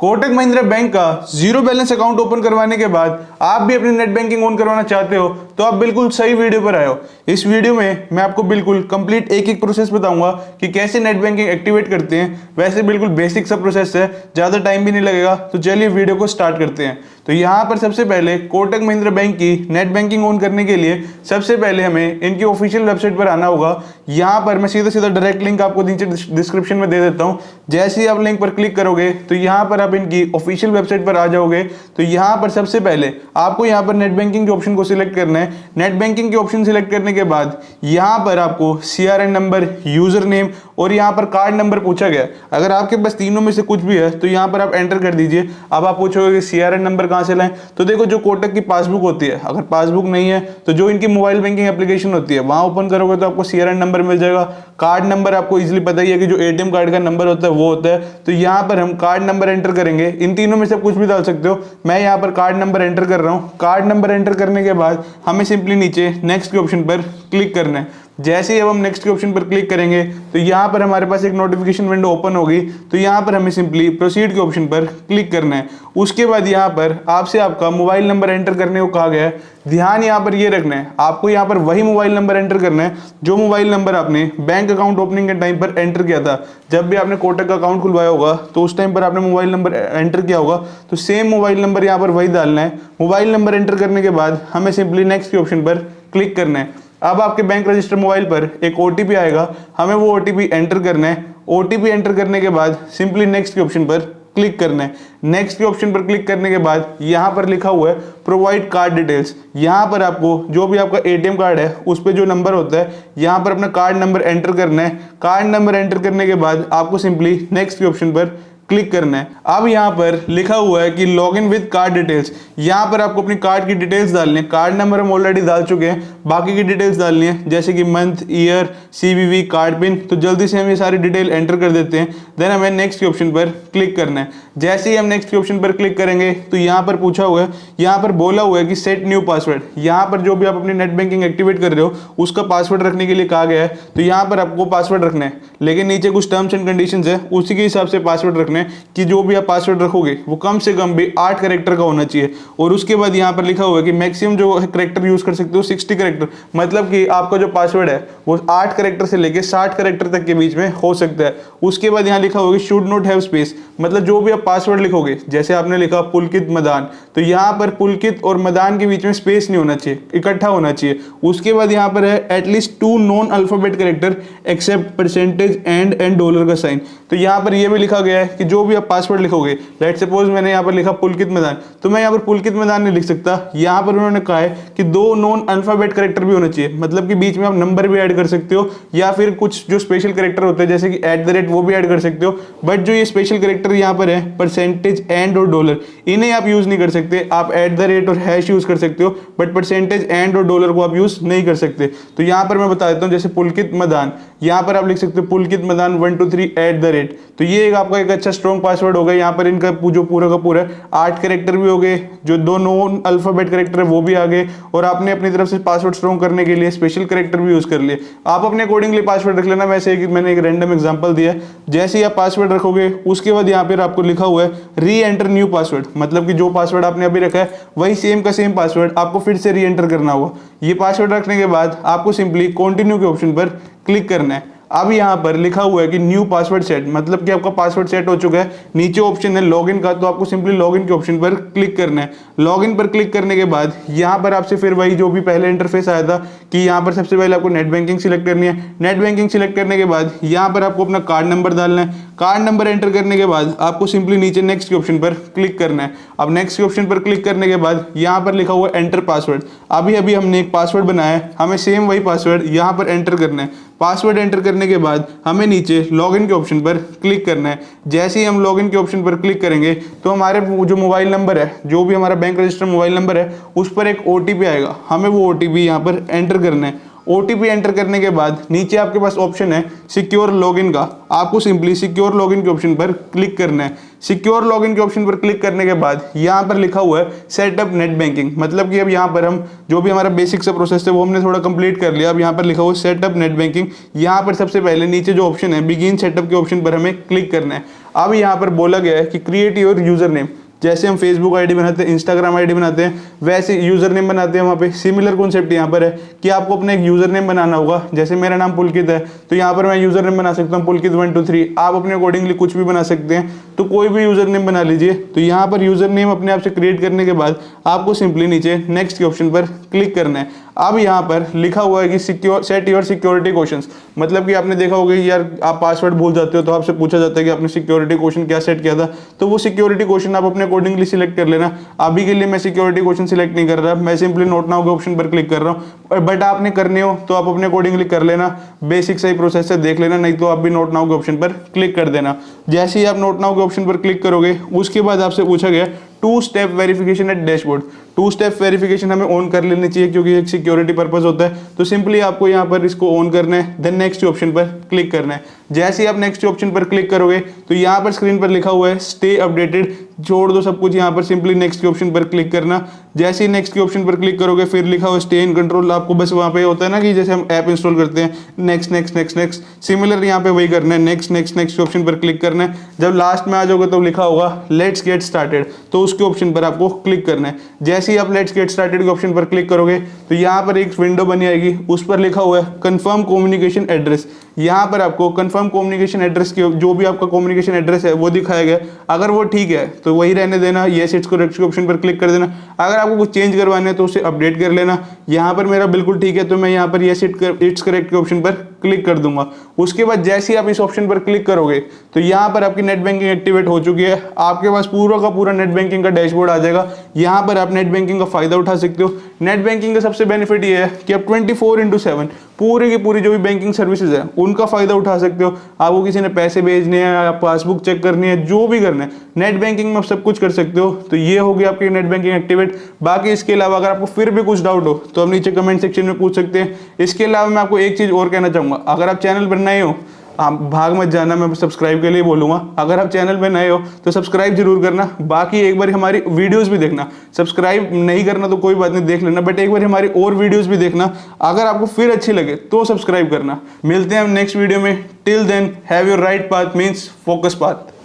Kotak Mahindra bank का zero balance account open करवाने के बाद आप भी अपनी नेट बैंकिंग ऑन करवाना चाहते हो तो आप बिल्कुल सही वीडियो पर आए हो। इस वीडियो में मैं आपको बिल्कुल कंप्लीट एक एक प्रोसेस बताऊंगा कि कैसे नेट बैंकिंग एक्टिवेट करते हैं। वैसे बिल्कुल बेसिक सा प्रोसेस है, ज़्यादा टाइम भी नहीं लगेगा। तो चलिए वीडियो को स्टार्ट करते हैं। तो यहाँ पर सबसे पहले कोटक महिंद्रा बैंक की नेट बैंकिंग ऑन करने के लिए सबसे पहले हमें इनकी ऑफिशियल वेबसाइट पर आना होगा। यहाँ पर मैं सीधा सीधा डायरेक्ट लिंक आपको नीचे डिस्क्रिप्शन में दे देता हूँ। जैसे ही आप लिंक पर क्लिक करोगे तो यहाँ पर आप इनकी ऑफिशियल वेबसाइट पर आ जाओगे। तो यहाँ पर सबसे पहले आपको यहाँ पर नेट बैंकिंग के ऑप्शन को सिलेक्ट करना है। नेट बैंकिंग के ऑप्शन सिलेक्ट करने के बाद यहाँ पर आपको CRN नंबर, यूजर नेम और यहाँ पर कार्ड नंबर पूछा गया। अगर आपके पास तीनों में से कुछ भी है तो यहाँ पर आप एंटर कर दीजिए। अब आप पूछोगे कि CRN नंबर कहाँ से लाएं, तो देखो जो कोटक की पासबुक होती है, अगर पासबुक नहीं है तो जो इनकी मोबाइल बैंकिंग एप्लीकेशन होती है वहां ओपन करोगे तो आपको CRN नंबर मिल जाएगा। कार्ड नंबर आपको इजीली पता ही है कि जो ATM कार्ड का नंबर होता है वो होता है। तो यहाँ पर हम कार्ड नंबर एंटर करेंगे। इन तीनों में से कुछ भी डाल सकते हो। मैं यहाँ पर कार्ड नंबर एंटर कर रहा हूँ। कार्ड नंबर एंटर करने के बाद हमें सिंपली नीचे नेक्स्ट के ऑप्शन पर क्लिक करना है। जैसे ही अब हम नेक्स्ट के ऑप्शन पर क्लिक करेंगे तो यहाँ पर हमारे पास एक नोटिफिकेशन विंडो ओपन होगी। तो यहाँ पर हमें सिंपली प्रोसीड के ऑप्शन पर क्लिक करना है। उसके बाद यहाँ पर आपसे आपका मोबाइल नंबर एंटर करने को कहा गया है। ध्यान यहाँ पर ये रखना है, आपको यहाँ पर वही मोबाइल नंबर एंटर करना है जो मोबाइल नंबर आपने बैंक अकाउंट ओपनिंग के टाइम पर एंटर किया था। जब भी आपने कोटक का अकाउंट खुलवाया होगा तो उस टाइम पर आपने मोबाइल नंबर एंटर किया होगा, तो सेम मोबाइल नंबर यहाँ पर वही डालना है। मोबाइल नंबर एंटर करने के बाद हमें सिंपली नेक्स्ट के ऑप्शन पर क्लिक करना है। अब आपके बैंक रजिस्टर मोबाइल पर एक OTP आएगा, हमें वो OTP एंटर करना है। OTP एंटर करने के बाद सिंपली नेक्स्ट के ऑप्शन पर क्लिक करना है। नेक्स्ट के ऑप्शन पर क्लिक करने के बाद यहाँ पर लिखा हुआ है प्रोवाइड कार्ड डिटेल्स। यहाँ पर आपको जो भी आपका ATM कार्ड है उस पर जो नंबर होता है यहाँ पर अपना कार्ड नंबर एंटर करना है। कार्ड नंबर एंटर करने के बाद आपको सिंपली नेक्स्ट के ऑप्शन पर क्लिक करना है। अब यहाँ पर लिखा हुआ है कि log in with card details. यहाँ पर आपको अपनी कार्ड की डिटेल्स डालनी है। कार्ड नंबर हम ऑलरेडी डाल चुके हैं, बाकी की डिटेल्स डालनी है जैसे कि month, year, CVV, card pin. तो जल्दी से हम ये सारी डिटेल एंटर कर देते हैं। देन हमें नेक्स्ट के ऑप्शन पर क्लिक करना है। जैसे ही हम नेक्स्ट के ऑप्शन पर क्लिक करेंगे तो यहाँ पर पूछा हुआ है, यहाँ पर बोला हुआ है कि सेट न्यू पासवर्ड। यहाँ पर जो भी आप अपनी नेट बैंकिंग एक्टिवेट कर रहे हो उसका पासवर्ड रखने के लिए कहा गया है। तो यहाँ पर आपको पासवर्ड रखना है, लेकिन नीचे कुछ टर्म्स एंड कंडीशंस है, उसी के हिसाब से पासवर्ड रखना है कि जो भी आप पासवर्ड रखोगे वो कम से कम भी 8 कैरेक्टर का होना चाहिए। और उसके बाद यहाँ पर लिखा हुआ है कि मैक्सिमम जो कैरेक्टर यूज कर सकते हो 60 कैरेक्टर, मतलब कि आपका जो पासवर्ड है वो 8 कैरेक्टर से लेके 60 कैरेक्टर तक के बीच में हो सकता है। उसके बाद यहाँ लिखा होगा शुड नॉट हैव स्पेस, मतलब जो भी आप पासवर्ड लिखोगे, जैसे आपने लिखा पुलकित मदान, तो यहाँ पर पुलकित और मदान के बीच में स्पेस नहीं होना चाहिए, इकट्ठा होना चाहिए। उसके बाद यहाँ पर है at least 2 non alphabet character except percentage and dollar का साइन। तो यहाँ पर यह भी लिखा गया है कि जो भी आप पासवर्ड लिखोगे, लेट सपोज मैंने यहाँ पर लिखा पुलकित मैदान, तो मैं यहाँ पर पुलकित मैदान नहीं लिख सकता। यहाँ पर उन्होंने कहा है कि 2 नॉन अल्फाबेट कैरेक्टर भी होना चाहिए, मतलब कि बीच में आप नंबर भी ऐड कर सकते हो या फिर कुछ जो स्पेशल कैरेक्टर होते हैं जैसे कि @ वो भी ऐड कर सकते हो। बट जो ये स्पेशल कैरेक्टर यहाँ पर है परसेंटेज एंड और डॉलर, इन्हें आप यूज नहीं कर सकते। आप @ और हैश यूज कर सकते हो, बट परसेंटेज एंड और डॉलर को आप यूज नहीं कर सकते। तो यहाँ पर मैं बता देता हूँ, जैसे पुलकित मैदान, यहाँ पर आप लिख सकते हो पुलकित मैदान 1 2 3 @ तो ये एक आपका एक अच्छा स्ट्रॉन्ग पासवर्ड होगा। यहाँ पर इनका जो पूरा का पूरा 8 कैरेक्टर भी हो गए, जो 2 नॉन अल्फाबेट कैरेक्टर है वो भी आ गए, और आपने अपनी तरफ से पासवर्ड स्ट्रॉन्ग करने के लिए स्पेशल कैरेक्टर भी यूज कर लिए। आप अपने अकॉर्डिंगली पासवर्ड रख लेना। वैसे मैंने एक रैंडम एग्जांपल दिया है। जैसे ही आप पासवर्ड रखोगे उसके बाद यहाँ पर आपको लिखा हुआ है री एंटर न्यू पासवर्ड, मतलब कि जो पासवर्ड आपने अभी रखा है वही सेम का सेम पासवर्ड आपको फिर से री एंटर करना होगा। ये पासवर्ड रखने के बाद आपको सिंपली कंटिन्यू के ऑप्शन पर क्लिक करना है। अब यहाँ पर लिखा हुआ है कि न्यू पासवर्ड सेट, मतलब कि आपका पासवर्ड सेट हो चुका है। नीचे ऑप्शन है लॉगिन का, तो आपको सिंपली लॉगिन के ऑप्शन पर क्लिक करना है। लॉगिन पर क्लिक करने के बाद यहाँ पर आपसे फिर वही जो भी पहले इंटरफेस आया था कि यहाँ पर सबसे पहले आपको नेट बैंकिंग सिलेक्ट करनी है। नेट बैंकिंग सिलेक्ट करने के बाद यहाँ पर आपको अपना कार्ड नंबर डालना है। कार्ड नंबर एंटर करने के बाद आपको सिंपली नीचे नेक्स्ट के ऑप्शन पर क्लिक करना है। अब नेक्स्ट के ऑप्शन पर क्लिक करने के बाद यहाँ पर लिखा हुआ एंटर पासवर्ड। अभी हमने एक पासवर्ड बनाया है, हमें सेम वही पासवर्ड यहाँ पर एंटर करना है। पासवर्ड एंटर करने के बाद हमें नीचे लॉगिन के ऑप्शन पर क्लिक करना है। जैसे ही हम लॉगिन के ऑप्शन पर क्लिक करेंगे तो हमारे जो मोबाइल नंबर है, जो भी हमारा बैंक रजिस्टर मोबाइल नंबर है, उस पर एक OTP आएगा। हमें वो OTP यहाँ पर एंटर करना है। OTP एंटर करने के बाद नीचे आपके पास ऑप्शन है सिक्योर लॉगिन का। आपको सिंपली सिक्योर लॉगिन के ऑप्शन पर क्लिक करना है। सिक्योर लॉगिन के ऑप्शन पर क्लिक करने के बाद यहाँ पर लिखा हुआ है सेटअप नेट बैंकिंग, मतलब कि अब यहाँ पर हम जो भी हमारा बेसिक सा प्रोसेस है वो हमने थोड़ा कंप्लीट कर लिया। अब यहाँ पर लिखा हुआ है सेटअप नेट बैंकिंग। यहाँ पर सबसे पहले नीचे जो ऑप्शन है बिगिन सेटअप के ऑप्शन पर हमें क्लिक करना है। अब यहाँ पर बोला गया है कि क्रिएट योर यूजर नेम। जैसे हम फेसबुक आईडी बनाते हैं, इंस्टाग्राम आईडी बनाते हैं, वैसे यूजर नेम बनाते हैं। वहाँ पे सिमिलर कॉन्सेप्ट यहाँ पर है कि आपको अपना एक यूजर नेम बनाना होगा। जैसे मेरा नाम पुलकित है तो यहाँ पर मैं यूजर नेम बना सकता हूँ पुलकित 1 2 3। आप अपने अकॉर्डिंगली कुछ भी बना सकते हैं, तो कोई भी यूजर नेम बना लीजिए। तो यहाँ पर यूजर नेम अपने आप से क्रिएट करने के बाद आपको सिंपली नीचे नेक्स्ट के ऑप्शन पर क्लिक करना है। अब यहाँ पर लिखा हुआ है कि सेट योर सिक्योरिटी क्वेश्चंस, मतलब कि आपने देखा होगा कि यार आप पासवर्ड भूल जाते हो तो आपसे पूछा जाता है कि आपने सिक्योरिटी क्वेश्चन क्या सेट किया था, तो वो सिक्योरिटी क्वेश्चन आप अपने अकॉर्डिंगली सिलेक्ट कर लेना। अभी के लिए मैं सिक्योरिटी क्वेश्चन सिलेक्ट नहीं कर रहा, मैं सिंपली नोट नाउ के ऑप्शन पर क्लिक कर रहा हूँ। बट आपने करने हो तो आप अपने अकॉर्डिंगली कर लेना, बेसिक सही प्रोसेस से देख लेना, नहीं तो आप भी नोट नाउ के ऑप्शन पर क्लिक कर देना। जैसे ही आप नोट नाउ के ऑप्शन पर क्लिक करोगे उसके बाद आपसे पूछा गया 2 step verification eight dashboard. 2 step verification हमें ऑन कर लेनी चाहिए क्योंकि एक सिक्योरिटी पर्पस होता है। तो सिंपली आपको यहाँ पर इसको ऑन करना है, देन नेक्स्ट ऑप्शन पर क्लिक करना है। जैसे ही आप नेक्स्ट ऑप्शन पर क्लिक करोगे तो यहाँ पर स्क्रीन पर लिखा हुआ है स्टे अपडेटेड, छोड़ दो सब कुछ, यहाँ पर सिंपली नेक्स्ट के ऑप्शन पर क्लिक करना। जैसे ही नेक्स्ट के ऑप्शन पर क्लिक करोगे फिर लिखा हुआ स्टे इन कंट्रोल, आपको बस वहाँ पे होता है ना कि जैसे हम ऐप इंस्टॉल करते हैं next next next next, similar यहाँ पे वही करना है, नेक्स्ट नेक्स्ट नेक्स्ट ऑप्शन पर क्लिक करना है। जब लास्ट में आ जाओगे तो लिखा होगा लेट्स गेट स्टार्टेड, तो उसके ऑप्शन पर आपको क्लिक करना है। जैसे ही आप लेट्स गेट स्टार्टेड के ऑप्शन पर क्लिक करोगे तो यहाँ पर एक विंडो बनी आएगी, उस पर लिखा हुआ है कंफर्म कम्युनिकेशन एड्रेस। यहाँ पर आपको कंफर्म कम्युनिकेशन एड्रेस की जो भी आपका कम्युनिकेशन एड्रेस है वो दिखाया गया, अगर वो ठीक है तो वही रहने देना, येस इट्स करेक्ट के ऑप्शन पर क्लिक कर देना। अगर आपको कुछ चेंज करवाना है तो उसे अपडेट कर लेना। यहाँ पर मेरा बिल्कुल ठीक है तो मैं यहाँ पर येस इट्स करेक्ट के ऑप्शन पर क्लिक कर दूंगा। उसके बाद जैसे ही आप इस ऑप्शन पर क्लिक करोगे तो यहाँ पर आपकी नेट बैंकिंग एक्टिवेट हो चुकी है, आपके पास पूरा का पूरा नेट बैंकिंग का डैशबोर्ड आ जाएगा। यहाँ पर आप नेट बैंकिंग का फायदा उठा सकते हो। नेट बैंकिंग का सबसे बेनिफिट ये है कि आप 24/7 पूरी की पूरी जो भी बैंकिंग सर्विसेज है उनका फायदा उठा सकते हो। आपको किसी ने पैसे भेजने हैं, पासबुक चेक करनी है, जो भी करना है नेट बैंकिंग में आप सब कुछ कर सकते हो। तो ये हो गया आपकी नेट बैंकिंग एक्टिवेट। बाकी इसके अलावा अगर आपको फिर भी कुछ डाउट हो तो आप नीचे कमेंट सेक्शन में पूछ सकते हैं। इसके अलावा मैं आपको एक चीज और कहना चाहूंगा, अगर आप चैनल पर नए हो आप भाग मत जाना, मैं सब्सक्राइब के लिए बोलूंगा। अगर आप चैनल पे नए हो तो सब्सक्राइब जरूर करना। बाकी एक बार हमारी वीडियोस भी देखना, सब्सक्राइब नहीं करना तो कोई बात नहीं, देख लेना, बट एक बार हमारी और वीडियोस भी देखना। अगर आपको फिर अच्छी लगे तो सब्सक्राइब करना। मिलते हैं हम नेक्स्ट वीडियो में। Till then have your right path means focus path.